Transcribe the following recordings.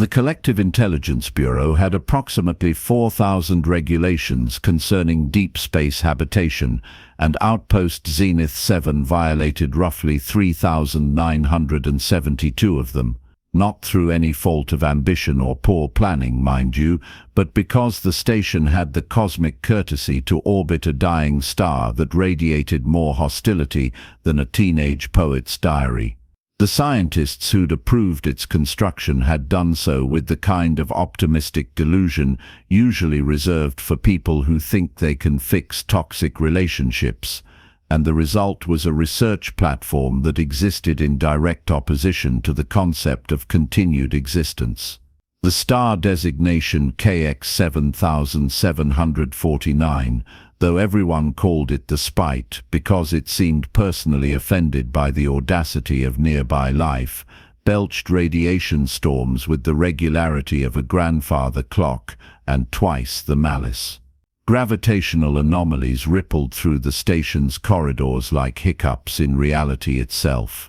The Collective Intelligence Bureau had approximately 4,000 regulations concerning deep space habitation, and Outpost Zenith-7 violated roughly 3,972 of them. Not through any fault of ambition or poor planning, mind you, but because the station had the cosmic courtesy to orbit a dying star that radiated more hostility than a teenage poet's diary. The scientists who'd approved its construction had done so with the kind of optimistic delusion usually reserved for people who think they can fix toxic relationships, and the result was a research platform that existed in direct opposition to the concept of continued existence. The star designation KX 7749, though everyone called it the Spite because it seemed personally offended by the audacity of nearby life, belched radiation storms with the regularity of a grandfather clock and twice the malice. Gravitational anomalies rippled through the station's corridors like hiccups in reality itself.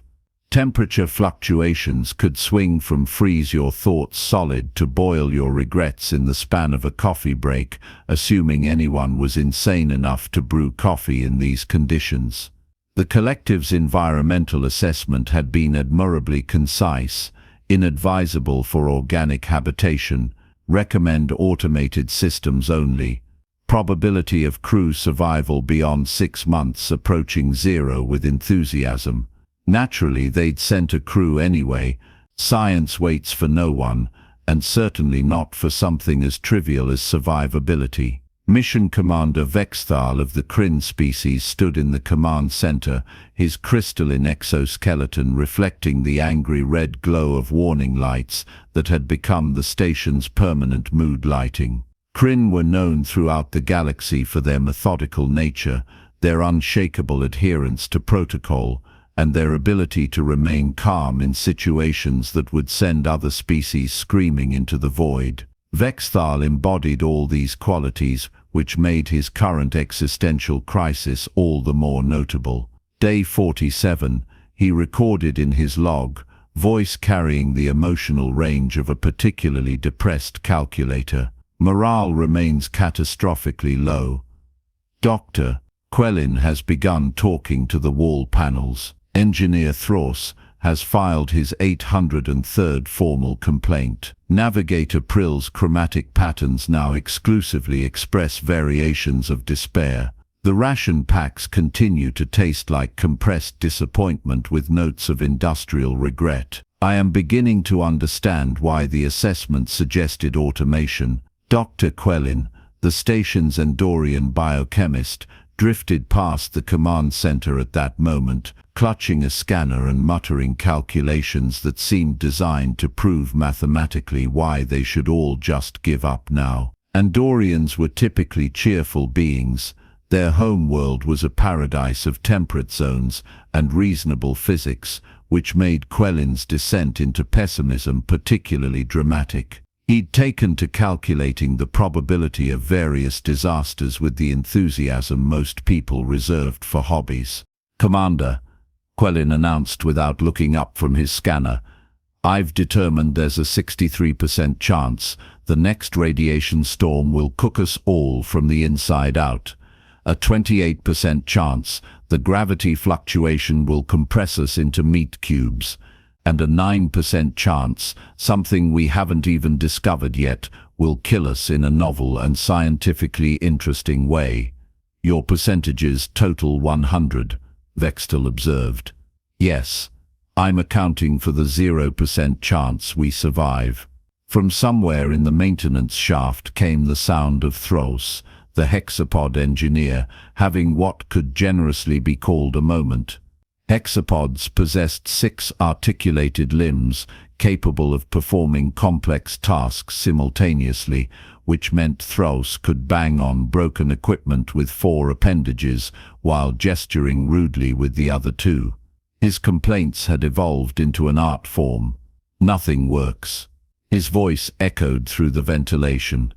Temperature fluctuations could swing from freeze your thoughts solid to boil your regrets in the span of a coffee break, assuming anyone was insane enough to brew coffee in these conditions. The collective's environmental assessment had been admirably concise: inadvisable for organic habitation, recommend automated systems only. Probability of crew survival beyond 6 months approaching zero with enthusiasm. Naturally, they'd sent a crew anyway. Science waits for no one, and certainly not for something as trivial as survivability. Mission Commander Vexthal of the Kryn species stood in the command center, his crystalline exoskeleton reflecting the angry red glow of warning lights that had become the station's permanent mood lighting. Kryn were known throughout the galaxy for their methodical nature, their unshakable adherence to protocol, and their ability to remain calm in situations that would send other species screaming into the void. Vexthal embodied all these qualities, which made his current existential crisis all the more notable. Day 47, he recorded in his log, voice carrying the emotional range of a particularly depressed calculator. Morale remains catastrophically low. Dr. Culinary has begun talking to the wall panels. Engineer Thros has filed his 803rd formal complaint. Navigator Prill's chromatic patterns now exclusively express variations of despair. The ration packs continue to taste like compressed disappointment with notes of industrial regret. I am beginning to understand why the assessment suggested automation. Dr. Culinary, the station's Endorian biochemist, drifted past the command center at that moment, clutching a scanner and muttering calculations that seemed designed to prove mathematically why they should all just give up now. Andorians were typically cheerful beings. Their home world was a paradise of temperate zones and reasonable physics, which made Quellin's descent into pessimism particularly dramatic. He'd taken to calculating the probability of various disasters with the enthusiasm most people reserved for hobbies. "Commander," Culinary announced without looking up from his scanner, "I've determined there's a 63% chance the next radiation storm will cook us all from the inside out. A 28% chance the gravity fluctuation will compress us into meat cubes. And a 9% chance something we haven't even discovered yet will kill us in a novel and scientifically interesting way. Your percentages total 100, Vexthal observed. Yes, I'm accounting for the 0% chance we survive." From somewhere in the maintenance shaft came the sound of Thros, the hexapod engineer, having what could generously be called a moment. Hexapods possessed 6 articulated limbs, capable of performing complex tasks simultaneously, which meant Thros could bang on broken equipment with 4 appendages while gesturing rudely with the other 2. His complaints had evolved into an art form. "Nothing works." His voice echoed through the ventilation.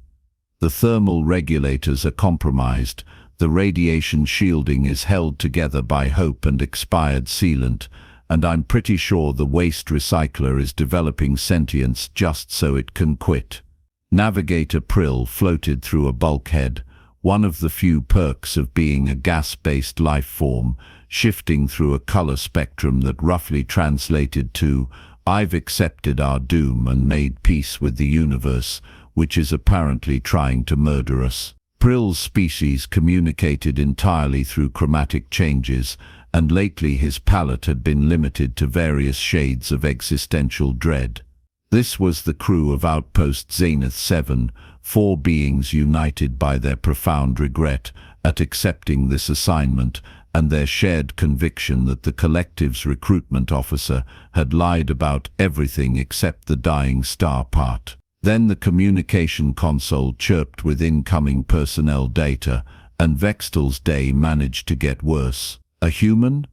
"The thermal regulators are compromised. The radiation shielding is held together by hope and expired sealant, and I'm pretty sure the waste recycler is developing sentience just so it can quit. Navigator Prill floated through a bulkhead, one of the few perks of being a gas-based life form, shifting through a color spectrum that roughly translated to, "I've accepted our doom and made peace with the universe, which is apparently trying to murder us." Prill's species communicated entirely through chromatic changes, and lately his palette had been limited to various shades of existential dread. This was the crew of Outpost Zenith-7, 4 beings united by their profound regret at accepting this assignment and their shared conviction that the collective's recruitment officer had lied about everything except the dying star part. Then the communication console chirped with incoming personnel data, and Vextel's day managed to get worse. "A human?"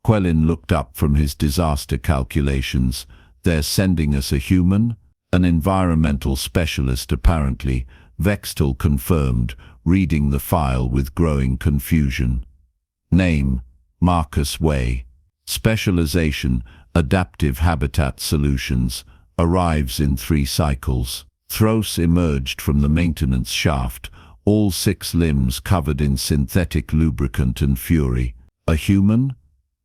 Quelin looked up from his disaster calculations. "They're sending us a human?" "An environmental specialist, apparently," Vextel confirmed, reading the file with growing confusion. "Name: Marcus Way. Specialization: Adaptive Habitat Solutions. Arrives in 3 cycles." Thros emerged from the maintenance shaft, all 6 limbs covered in synthetic lubricant and fury. "A human?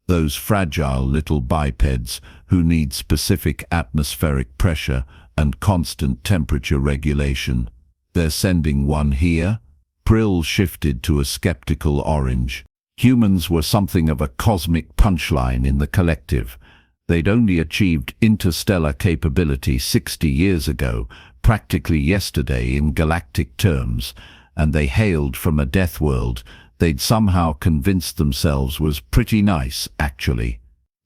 Those fragile little bipeds who need specific atmospheric pressure and constant temperature regulation. They're sending one here?" Prill shifted to a skeptical orange. Humans were something of a cosmic punchline in the collective. They'd only achieved interstellar capability 60 years ago, practically yesterday in galactic terms, and they hailed from a death world they'd somehow convinced themselves was pretty nice, actually.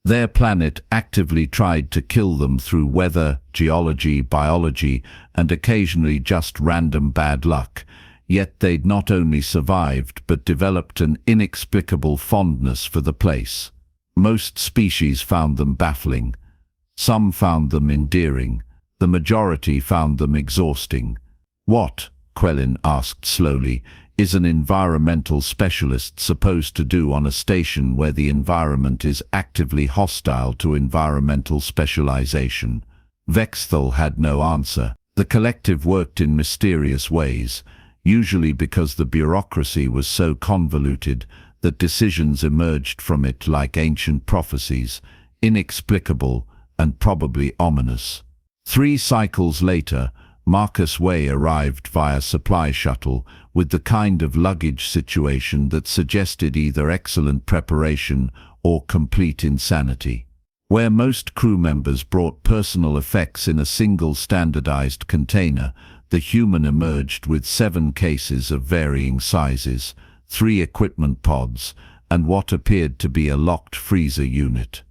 Their planet actively tried to kill them through weather, geology, biology, and occasionally just random bad luck. Yet they'd not only survived but developed an inexplicable fondness for the place. Most species found them baffling. Some found them endearing. The majority found them exhausting. "What," Quelin asked slowly, "is an environmental specialist supposed to do on a station where the environment is actively hostile to environmental specialization?" Vextel had no answer. The collective worked in mysterious ways, usually because the bureaucracy was so convoluted that decisions emerged from it like ancient prophecies, inexplicable and probably ominous. 3 cycles later, Marcus Way arrived via supply shuttle with the kind of luggage situation that suggested either excellent preparation or complete insanity. Where most crew members brought personal effects in a single standardized container, the human emerged with 7 cases of varying sizes, 3 equipment pods, and what appeared to be a locked freezer unit.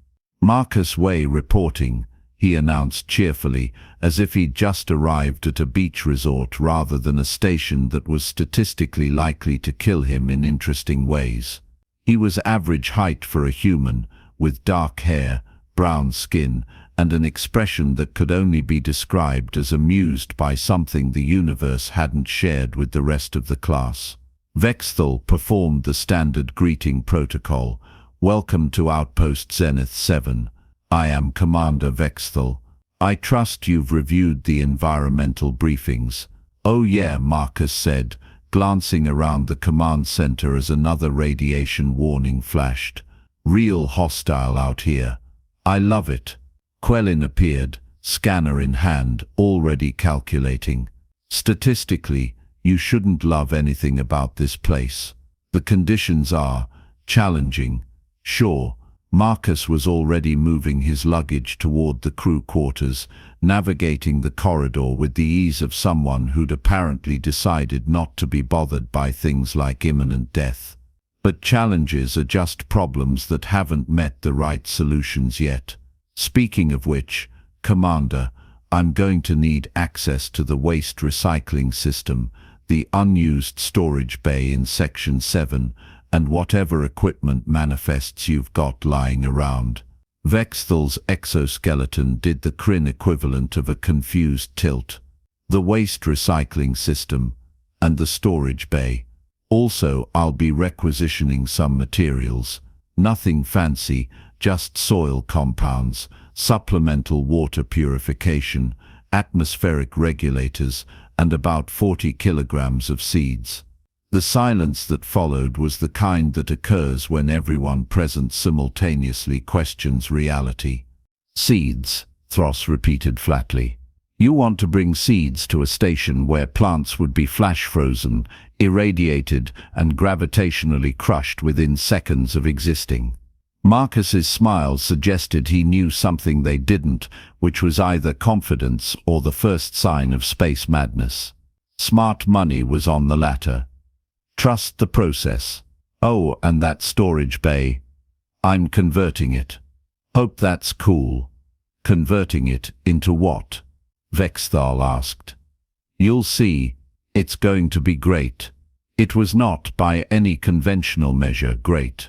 "Marcus Way reporting," he announced cheerfully, as if he'd just arrived at a beach resort rather than a station that was statistically likely to kill him in interesting ways. He was average height for a human, with dark hair, brown skin, and an expression that could only be described as amused by something the universe hadn't shared with the rest of the class. Vextel performed the standard greeting protocol. "Welcome to Outpost Zenith-7. I am Commander Vextel. I trust you've reviewed the environmental briefings." "Oh yeah," Marcus said, glancing around the command center as another radiation warning flashed. "Real hostile out here. I love it." Quelin appeared, scanner in hand, already calculating. "Statistically, you shouldn't love anything about this place. The conditions are challenging." "Sure." Marcus was already moving his luggage toward the crew quarters, navigating the corridor with the ease of someone who'd apparently decided not to be bothered by things like imminent death. But challenges are just problems that haven't met the right solutions yet. "Speaking of which, Commander, I'm going to need access to the waste recycling system, the unused storage bay in Section 7, and whatever equipment manifests you've got lying around." Vextel's exoskeleton did the Kryn equivalent of a confused tilt. "The waste recycling system, and the storage bay. Also, I'll be requisitioning some materials. Nothing fancy, just soil compounds, supplemental water purification, atmospheric regulators, and about 40 kilograms of seeds. The silence that followed was the kind that occurs when everyone present simultaneously questions reality. Seeds, Thros repeated flatly. You want to bring seeds to a station where plants would be flash-frozen, irradiated, and gravitationally crushed within seconds of existing. Marcus's smile suggested he knew something they didn't, which was either confidence or the first sign of space madness. Smart money was on the latter. Trust the process. Oh, and that storage bay. I'm converting it. Hope that's cool. Converting it into what? Vexthal asked. You'll see. It's going to be great. It was not, by any conventional measure, great.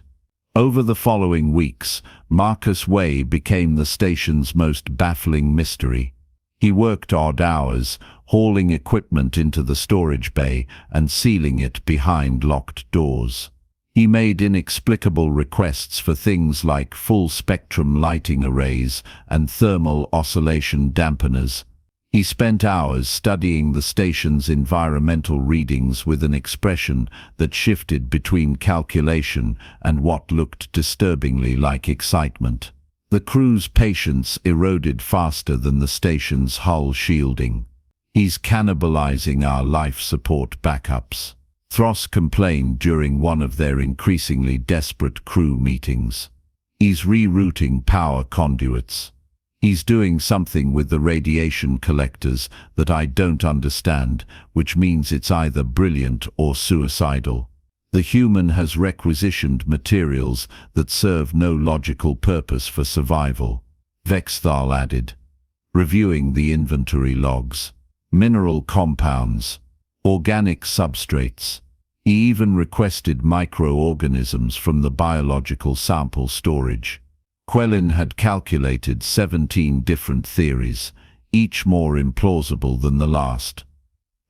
Over the following weeks, Marcus Way became the station's most baffling mystery. He worked odd hours, hauling equipment into the storage bay and sealing it behind locked doors. He made inexplicable requests for things like full-spectrum lighting arrays and thermal oscillation dampeners. He spent hours studying the station's environmental readings with an expression that shifted between calculation and what looked disturbingly like excitement. The crew's patience eroded faster than the station's hull shielding. He's cannibalizing our life support backups, Thros complained during one of their increasingly desperate crew meetings. He's rerouting power conduits. He's doing something with the radiation collectors that I don't understand, which means it's either brilliant or suicidal. The human has requisitioned materials that serve no logical purpose for survival, Vexthal added, reviewing the inventory logs. Mineral compounds, organic substrates. He even requested microorganisms from the biological sample storage. Quellin had calculated 17 different theories, each more implausible than the last.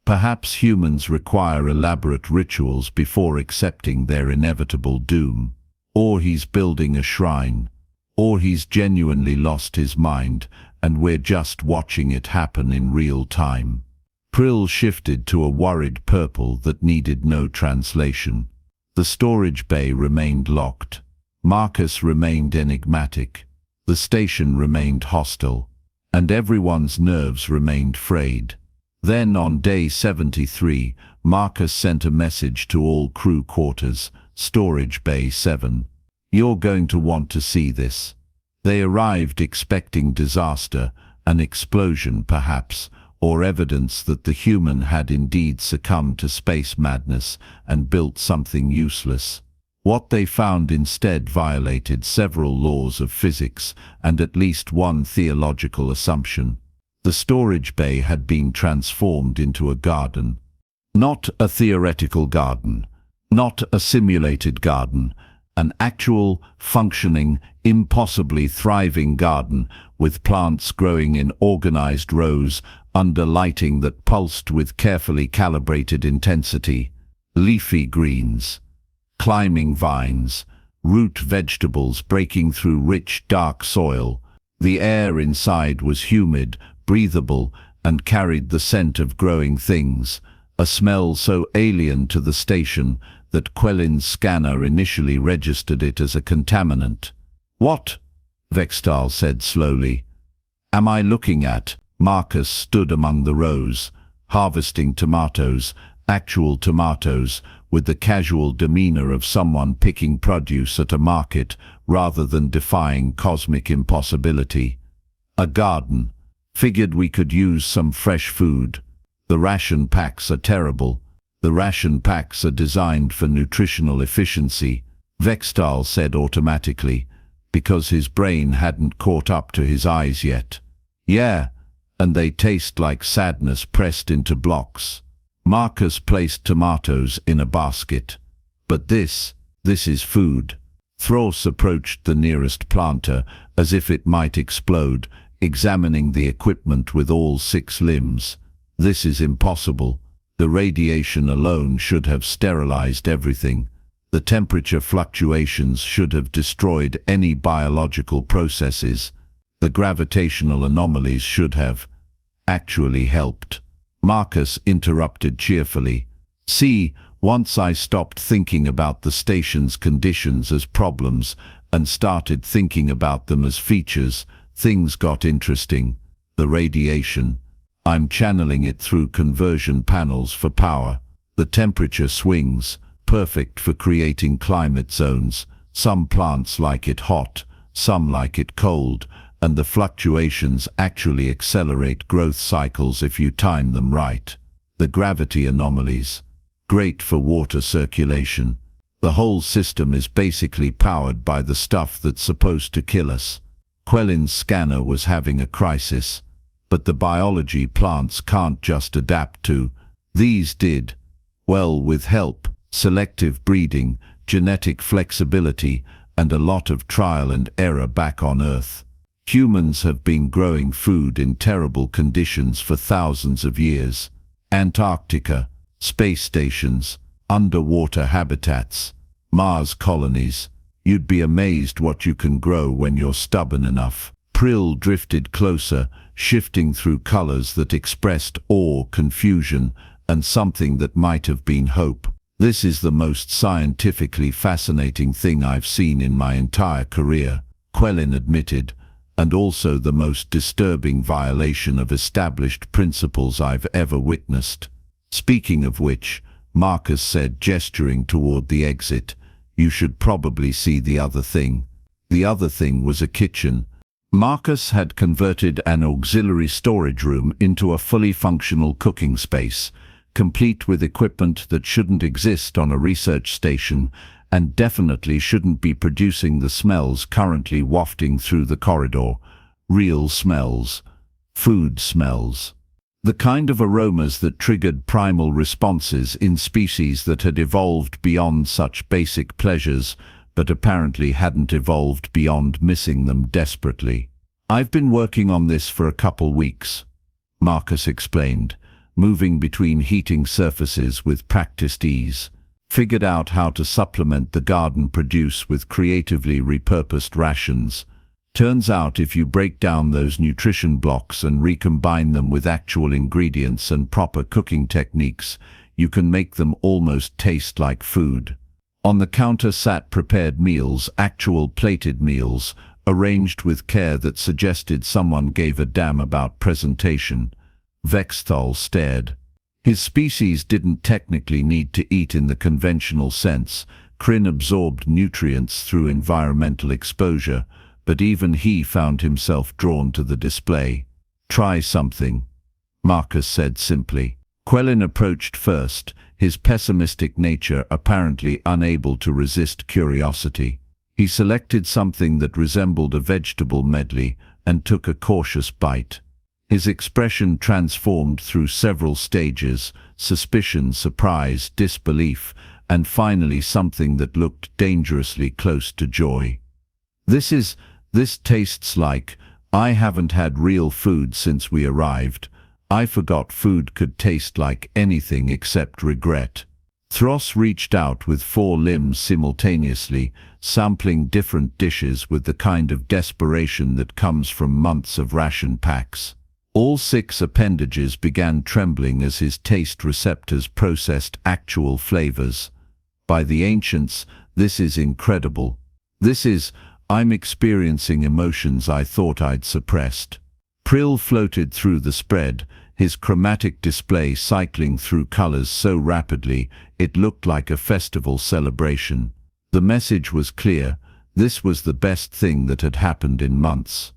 Perhaps humans require elaborate rituals before accepting their inevitable doom. Or he's building a shrine. Or he's genuinely lost his mind, and we're just watching it happen in real time. Prill shifted to a worried purple that needed no translation. The storage bay remained locked. Marcus remained enigmatic. The station remained hostile. And everyone's nerves remained frayed. Then on day 73, Marcus sent a message to all crew quarters, Storage Bay 7. You're going to want to see this. They arrived expecting disaster, an explosion perhaps, or evidence that the human had indeed succumbed to space madness and built something useless. What they found instead violated several laws of physics and at least one theological assumption. The storage bay had been transformed into a garden. Not a theoretical garden, not a simulated garden, an actual, functioning, impossibly thriving garden with plants growing in organized rows under lighting that pulsed with carefully calibrated intensity, leafy greens, climbing vines, root vegetables breaking through rich, dark soil. The air inside was humid, breathable, and carried the scent of growing things, a smell so alien to the station that Quellin's scanner initially registered it as a contaminant. What? Vexthal said slowly. Am I looking at? Marcus stood among the rows, harvesting tomatoes, actual tomatoes, with the casual demeanor of someone picking produce at a market rather than defying cosmic impossibility. A garden. Figured we could use some fresh food. The ration packs are terrible. The ration packs are designed for nutritional efficiency, Vexthal said automatically, because his brain hadn't caught up to his eyes yet. Yeah, and they taste like sadness pressed into blocks. Marcus placed tomatoes in a basket. But this is food. Thros approached the nearest planter as if it might explode, examining the equipment with all 6 limbs. This is impossible. The radiation alone should have sterilized everything. The temperature fluctuations should have destroyed any biological processes. The gravitational anomalies should have actually helped. Marcus interrupted cheerfully. See, once I stopped thinking about the station's conditions as problems and started thinking about them as features, things got interesting. The radiation. I'm channeling it through conversion panels for power. The temperature swings, perfect for creating climate zones. Some plants like it hot, some like it cold, and the fluctuations actually accelerate growth cycles if you time them right. The gravity anomalies. Great for water circulation. The whole system is basically powered by the stuff that's supposed to kill us. Quellin's scanner was having a crisis, but the biology plants can't just adapt to. These did. Well, with help, selective breeding, genetic flexibility, and a lot of trial and error back on Earth. Humans have been growing food in terrible conditions for thousands of years. Antarctica, space stations, underwater habitats, Mars colonies. You'd be amazed what you can grow when you're stubborn enough. Prill drifted closer, shifting through colors that expressed awe, confusion, and something that might have been hope. This is the most scientifically fascinating thing I've seen in my entire career, Quellin admitted, and also the most disturbing violation of established principles I've ever witnessed. Speaking of which, Marcus said, gesturing toward the exit, you should probably see the other thing. The other thing was a kitchen. Marcus had converted an auxiliary storage room into a fully functional cooking space, complete with equipment that shouldn't exist on a research station and definitely shouldn't be producing the smells currently wafting through the corridor. Real smells. Food smells. The kind of aromas that triggered primal responses in species that had evolved beyond such basic pleasures, but apparently hadn't evolved beyond missing them desperately. I've been working on this for a couple weeks, Marcus explained, moving between heating surfaces with practiced ease. Figured out how to supplement the garden produce with creatively repurposed rations. Turns out if you break down those nutrition blocks and recombine them with actual ingredients and proper cooking techniques, you can make them almost taste like food. On the counter sat prepared meals, actual plated meals, arranged with care that suggested someone gave a damn about presentation. Vexthal stared. His species didn't technically need to eat in the conventional sense. Kryn absorbed nutrients through environmental exposure, but even he found himself drawn to the display. Try something, Marcus said simply. Quellin approached first, his pessimistic nature apparently unable to resist curiosity. He selected something that resembled a vegetable medley and took a cautious bite. His expression transformed through several stages: suspicion, surprise, disbelief, and finally something that looked dangerously close to joy. This tastes like, I haven't had real food since we arrived. I forgot food could taste like anything except regret. Thros reached out with 4 limbs simultaneously, sampling different dishes with the kind of desperation that comes from months of ration packs. All 6 appendages began trembling as his taste receptors processed actual flavors. By the ancients, this is incredible. I'm experiencing emotions I thought I'd suppressed. Prill floated through the spread, his chromatic display cycling through colors so rapidly it looked like a festival celebration. The message was clear: this was the best thing that had happened in months.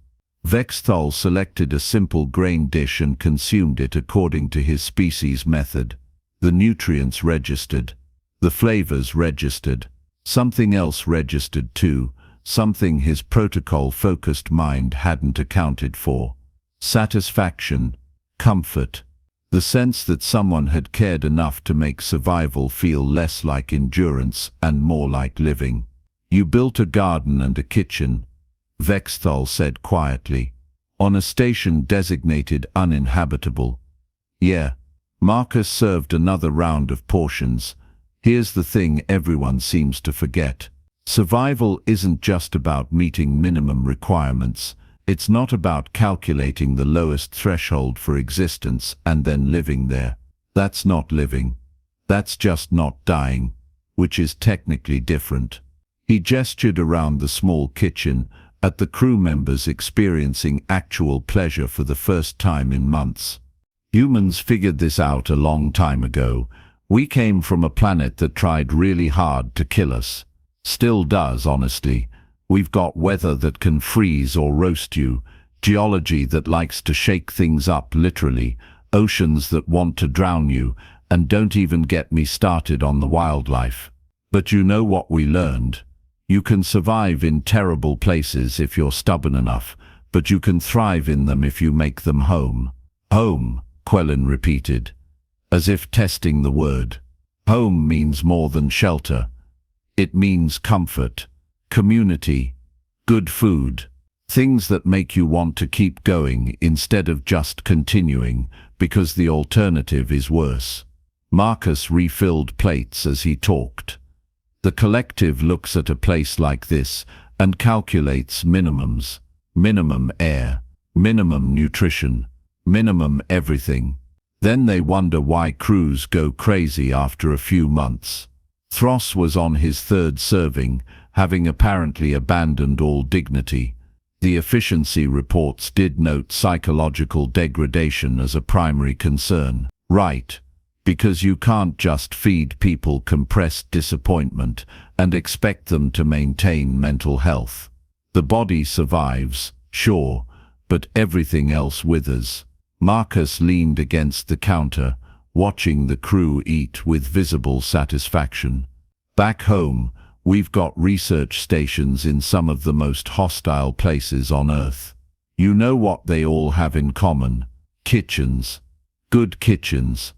Vexthal selected a simple grain dish and consumed it according to his species' method. The nutrients registered. The flavors registered. Something else registered too, something his protocol-focused mind hadn't accounted for. Satisfaction. Comfort. The sense that someone had cared enough to make survival feel less like endurance and more like living. You built a garden and a kitchen, Vexthal said quietly, on a station designated uninhabitable. Yeah. Marcus served another round of portions. Here's the thing everyone seems to forget. Survival isn't just about meeting minimum requirements. It's not about calculating the lowest threshold for existence and then living there. That's not living. That's just not dying, which is technically different. He gestured around the small kitchen, at the crew members experiencing actual pleasure for the first time in months. Humans figured this out a long time ago. We came from a planet that tried really hard to kill us. Still does, honestly. We've got weather that can freeze or roast you, geology that likes to shake things up literally, oceans that want to drown you, and don't even get me started on the wildlife. But you know what we learned? You can survive in terrible places if you're stubborn enough, but you can thrive in them if you make them home. Home, Quellen repeated, as if testing the word. Home means more than shelter. It means comfort, community, good food, things that make you want to keep going instead of just continuing, because the alternative is worse. Marcus refilled plates as he talked. The collective looks at a place like this and calculates minimums. Minimum air, minimum nutrition, minimum everything. Then they wonder why crews go crazy after a few months. Thros was on his third serving, having apparently abandoned all dignity. The efficiency reports did note psychological degradation as a primary concern. Right. Because you can't just feed people compressed disappointment and expect them to maintain mental health. The body survives, sure, but everything else withers. Marcus leaned against the counter, watching the crew eat with visible satisfaction. Back home, we've got research stations in some of the most hostile places on Earth. You know what they all have in common? Kitchens. Good kitchens.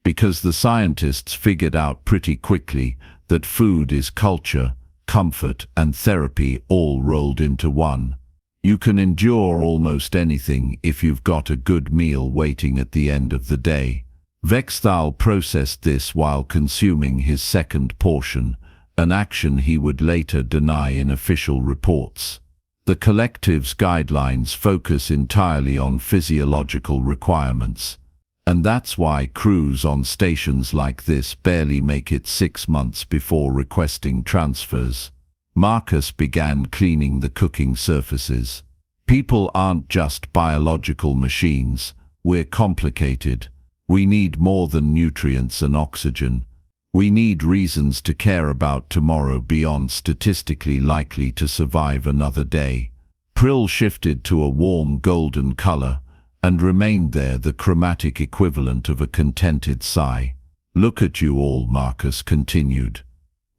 Because the scientists figured out pretty quickly that food is culture, comfort, and therapy all rolled into one. You can endure almost anything if you've got a good meal waiting at the end of the day. Vexthal processed this while consuming his second portion, an action he would later deny in official reports. The collective's guidelines focus entirely on physiological requirements. And that's why crews on stations like this barely make it 6 months before requesting transfers. Marcus began cleaning the cooking surfaces. People aren't just biological machines. We're complicated. We need more than nutrients and oxygen. We need reasons to care about tomorrow beyond statistically likely to survive another day. Prill shifted to a warm golden color, and remained there, the chromatic equivalent of a contented sigh. Look at you all, Marcus continued.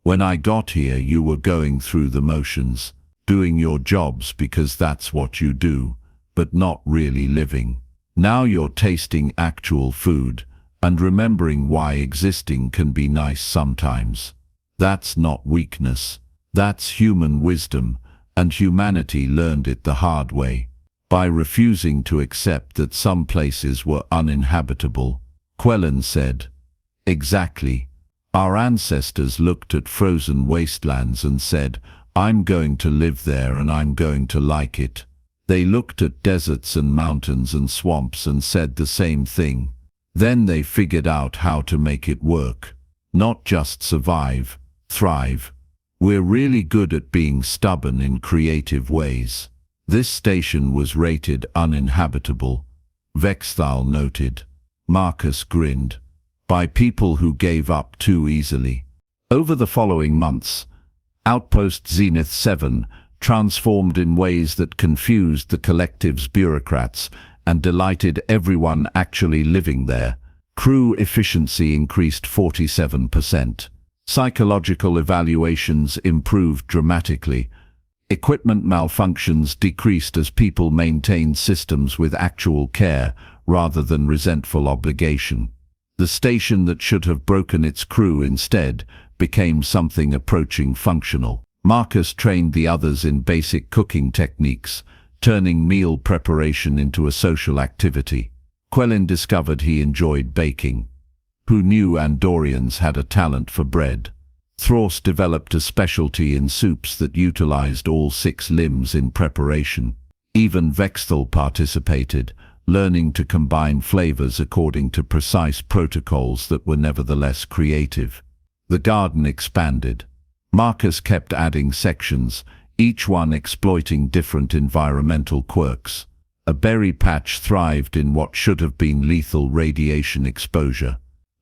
When I got here you were going through the motions, doing your jobs because that's what you do, but not really living. Now you're tasting actual food, and remembering why existing can be nice sometimes. That's not weakness. That's human wisdom, and humanity learned it the hard way. By refusing to accept that some places were uninhabitable, Quellen said. Exactly. Our ancestors looked at frozen wastelands and said, I'm going to live there and I'm going to like it. They looked at deserts and mountains and swamps and said the same thing. Then they figured out how to make it work. Not just survive, thrive. We're really good at being stubborn in creative ways. This station was rated uninhabitable, Vexthal noted. Marcus grinned. By people who gave up too easily. Over the following months, Outpost Zenith-7 transformed in ways that confused the collective's bureaucrats and delighted everyone actually living there. Crew efficiency increased 47%. Psychological evaluations improved dramatically. Equipment malfunctions decreased as people maintained systems with actual care rather than resentful obligation. The station that should have broken its crew instead became something approaching functional. Marcus trained the others in basic cooking techniques, turning meal preparation into a social activity. Quellen discovered he enjoyed baking. who knew Andorians had a talent for bread. Thros developed a specialty in soups that utilized all 6 limbs in preparation. Even Vexthal participated, learning to combine flavors according to precise protocols that were nevertheless creative. The garden expanded. Marcus kept adding sections, each one exploiting different environmental quirks. A berry patch thrived in what should have been lethal radiation exposure.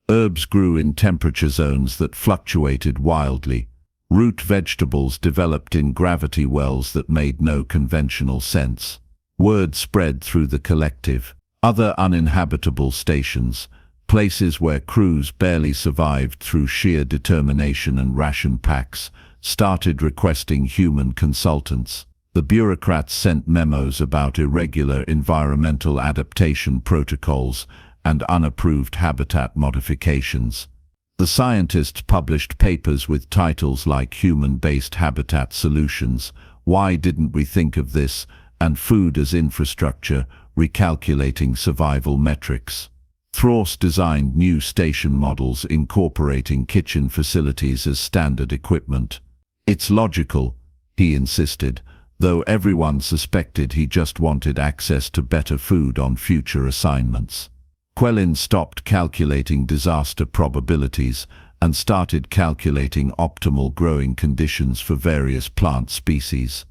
Herbs grew in temperature zones that fluctuated wildly. Root vegetables developed in gravity wells that made no conventional sense. Word spread through the collective. Other uninhabitable stations, places where crews barely survived through sheer determination and ration packs, started requesting human consultants. The bureaucrats sent memos about irregular environmental adaptation protocols and unapproved habitat modifications. The scientists published papers with titles like Human-Based Habitat Solutions, Why Didn't We Think of This?, and Food as Infrastructure, Recalculating Survival Metrics. Thros designed new station models incorporating kitchen facilities as standard equipment. It's logical, he insisted, though everyone suspected he just wanted access to better food on future assignments. Quelin stopped calculating disaster probabilities and started calculating optimal growing conditions for various plant species.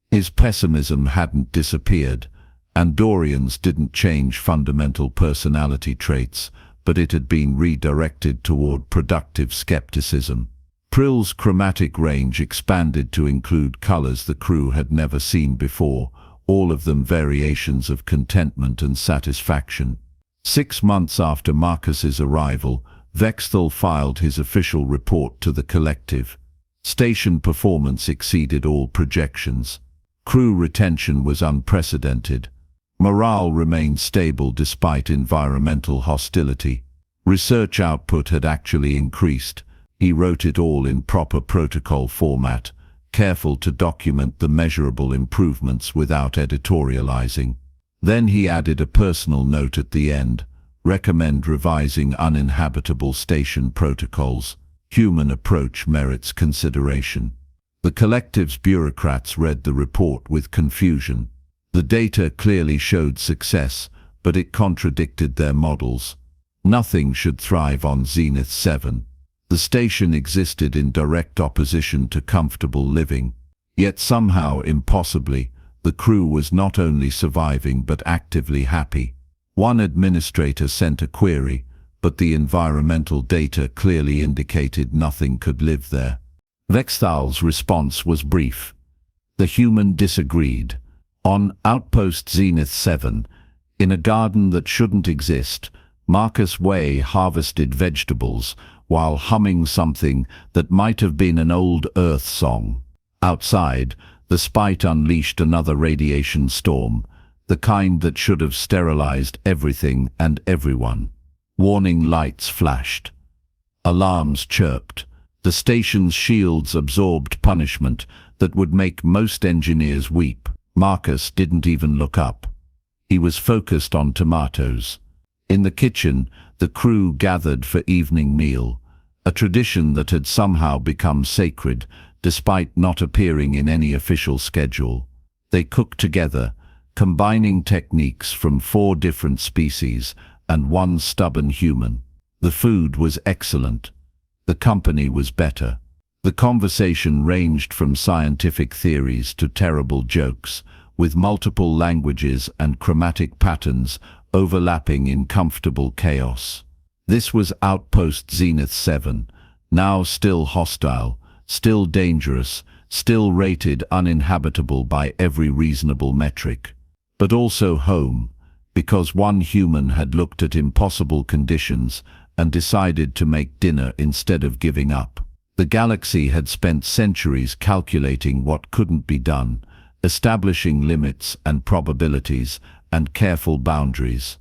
His pessimism hadn't disappeared. Andorians didn't change fundamental personality traits, but it had been redirected toward productive skepticism. Prill's chromatic range expanded to include colors the crew had never seen before, all of them variations of contentment and satisfaction. 6 months after Marcus's arrival, Vexthal filed his official report to the collective. Station performance exceeded all projections. Crew retention was unprecedented. Morale remained stable despite environmental hostility. Research output had actually increased. He wrote it all in proper protocol format, careful to document the measurable improvements without editorializing. Then he added a personal note at the end, recommend revising uninhabitable station protocols. Human approach merits consideration. The collective's bureaucrats read the report with confusion. The data clearly showed success, but it contradicted their models. Nothing should thrive on Zenith-7. The station existed in direct opposition to comfortable living. Yet somehow, impossibly, the crew was not only surviving but actively happy. One administrator sent a query, but the environmental data clearly indicated nothing could live there. Vexthal's response was brief. The human disagreed. On Outpost Zenith-7, in a garden that shouldn't exist, Marcus Way harvested vegetables while humming something that might have been an old Earth song. Outside, the Spite unleashed another radiation storm, the kind that should have sterilized everything and everyone. Warning lights flashed. Alarms chirped. The station's shields absorbed punishment that would make most engineers weep. Marcus didn't even look up. He was focused on tomatoes. In the kitchen, the crew gathered for evening meal, a tradition that had somehow become sacred, despite not appearing in any official schedule. They cooked together, combining techniques from 4 different species and 1 stubborn human. The food was excellent. The company was better. The conversation ranged from scientific theories to terrible jokes, with multiple languages and chromatic patterns overlapping in comfortable chaos. This was Outpost Zenith-7, now still hostile, still dangerous, still rated uninhabitable by every reasonable metric. But also home, because one human had looked at impossible conditions and decided to make dinner instead of giving up. The galaxy had spent centuries calculating what couldn't be done, establishing limits and probabilities and careful boundaries.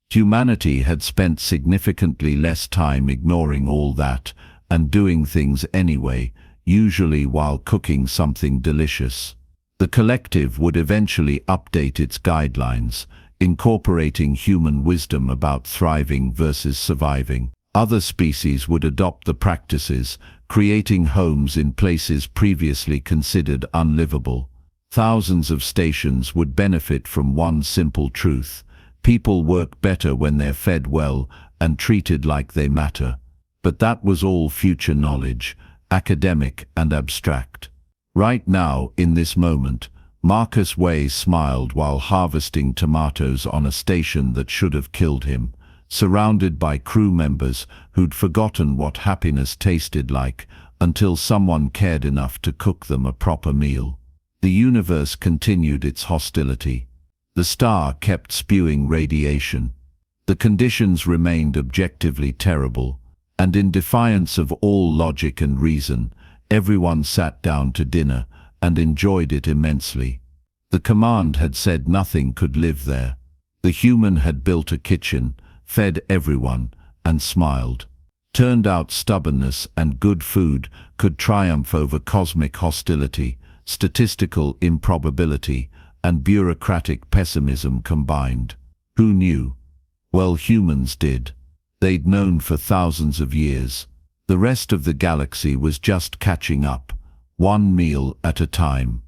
Humanity had spent significantly less time ignoring all that and doing things anyway, usually while cooking something delicious. The collective would eventually update its guidelines, incorporating human wisdom about thriving versus surviving. Other species would adopt the practices, creating homes in places previously considered unlivable. Thousands of stations would benefit from one simple truth: people work better when they're fed well and treated like they matter. But that was all future knowledge, academic and abstract. Right now, in this moment, Marcus Way smiled while harvesting tomatoes on a station that should have killed him, surrounded by crew members who'd forgotten what happiness tasted like until someone cared enough to cook them a proper meal. The universe continued its hostility. The star kept spewing radiation. The conditions remained objectively terrible, and in defiance of all logic and reason, everyone sat down to dinner and enjoyed it immensely. The command had said nothing could live there. The human had built a kitchen, fed everyone, and smiled. Turned out stubbornness and good food could triumph over cosmic hostility, statistical improbability, and bureaucratic pessimism combined. Who knew? Well, humans did. They'd known for thousands of years. The rest of the galaxy was just catching up, one meal at a time.